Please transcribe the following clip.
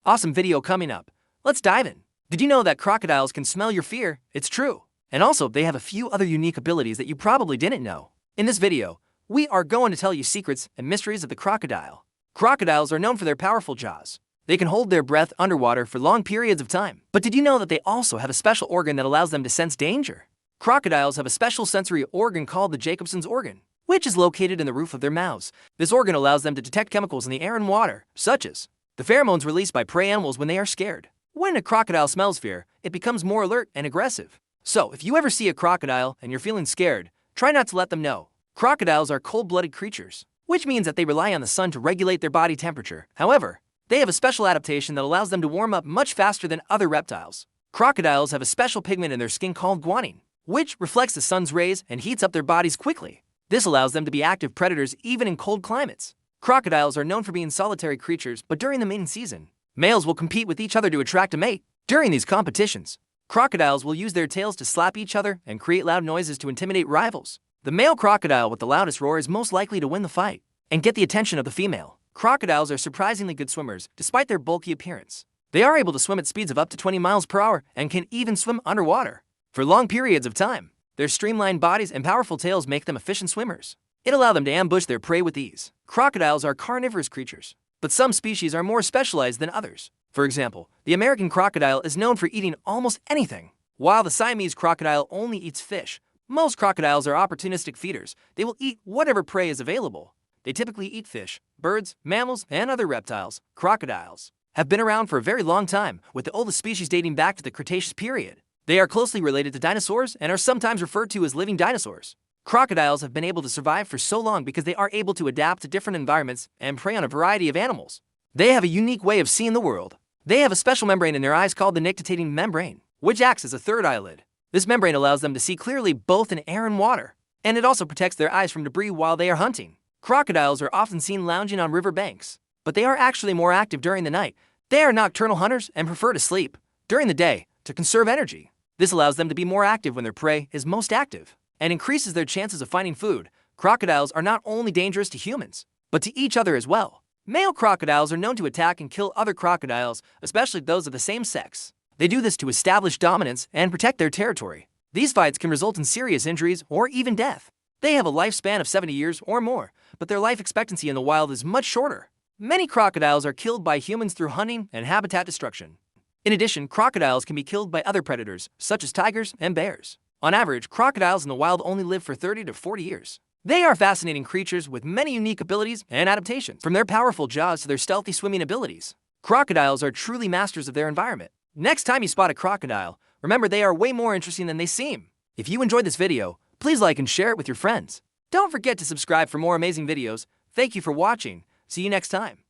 Awesome video coming up. Let's dive in. Did you know that crocodiles can smell your fear? It's true. And also, they have a few other unique abilities that you probably didn't know. In this video, we are going to tell you secrets and mysteries of the crocodile. Crocodiles are known for their powerful jaws. They can hold their breath underwater for long periods of time. But did you know that they also have a special organ that allows them to sense danger? Crocodiles have a special sensory organ called the Jacobson's organ, which is located in the roof of their mouths. This organ allows them to detect chemicals in the air and water, such as the pheromones released by prey animals when they are scared. When a crocodile smells fear, it becomes more alert and aggressive. So, if you ever see a crocodile and you're feeling scared, try not to let them know. Crocodiles are cold-blooded creatures, which means that they rely on the sun to regulate their body temperature. However, they have a special adaptation that allows them to warm up much faster than other reptiles. Crocodiles have a special pigment in their skin called guanine, which reflects the sun's rays and heats up their bodies quickly. This allows them to be active predators even in cold climates. Crocodiles are known for being solitary creatures, but during the mating season, males will compete with each other to attract a mate. During these competitions, crocodiles will use their tails to slap each other and create loud noises to intimidate rivals. The male crocodile with the loudest roar is most likely to win the fight and get the attention of the female. Crocodiles are surprisingly good swimmers despite their bulky appearance. They are able to swim at speeds of up to 20 miles per hour and can even swim underwater for long periods of time. Their streamlined bodies and powerful tails make them efficient swimmers. It allows them to ambush their prey with ease. Crocodiles are carnivorous creatures, but some species are more specialized than others. For example, the American crocodile is known for eating almost anything, while the Siamese crocodile only eats fish. Most crocodiles are opportunistic feeders. They will eat whatever prey is available. They typically eat fish, birds, mammals, and other reptiles. Crocodiles have been around for a very long time, with the oldest species dating back to the Cretaceous period. They are closely related to dinosaurs and are sometimes referred to as living dinosaurs. Crocodiles have been able to survive for so long because they are able to adapt to different environments and prey on a variety of animals. They have a unique way of seeing the world. They have a special membrane in their eyes called the nictitating membrane, which acts as a third eyelid. This membrane allows them to see clearly both in air and water, and it also protects their eyes from debris while they are hunting. Crocodiles are often seen lounging on river banks, but they are actually more active during the night. They are nocturnal hunters and prefer to sleep during the day to conserve energy. This allows them to be more active when their prey is most active and increases their chances of finding food. Crocodiles are not only dangerous to humans, but to each other as well. Male crocodiles are known to attack and kill other crocodiles, especially those of the same sex. They do this to establish dominance and protect their territory. These fights can result in serious injuries or even death. They have a lifespan of 70 years or more, but their life expectancy in the wild is much shorter. Many crocodiles are killed by humans through hunting and habitat destruction. In addition, crocodiles can be killed by other predators, such as tigers and bears. On average, crocodiles in the wild only live for 30 to 40 years. They are fascinating creatures with many unique abilities and adaptations, from their powerful jaws to their stealthy swimming abilities. Crocodiles are truly masters of their environment. Next time you spot a crocodile, remember they are way more interesting than they seem. If you enjoyed this video, please like and share it with your friends. Don't forget to subscribe for more amazing videos. Thank you for watching. See you next time.